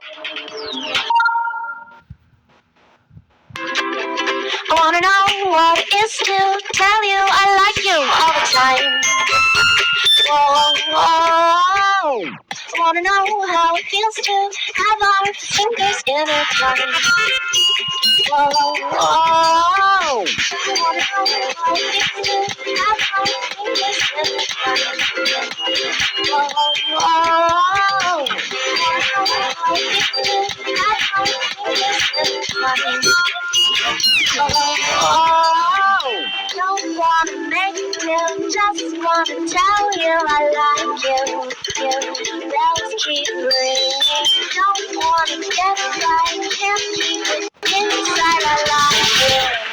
I wanna know what it is to tell you I like you all the time. Whoa, whoa. I wanna know how it feels to have our fingers intertwined. Whoa, whoa. I wanna know how it feels to have our fingers intertwined. Whoa, whoa. I wanna know how it feels to have our fingers intertwined. Oh, don't wanna make you, just wanna tell you I like you. Bells keep ringing, don't wanna get right, can't keep it inside. I like you.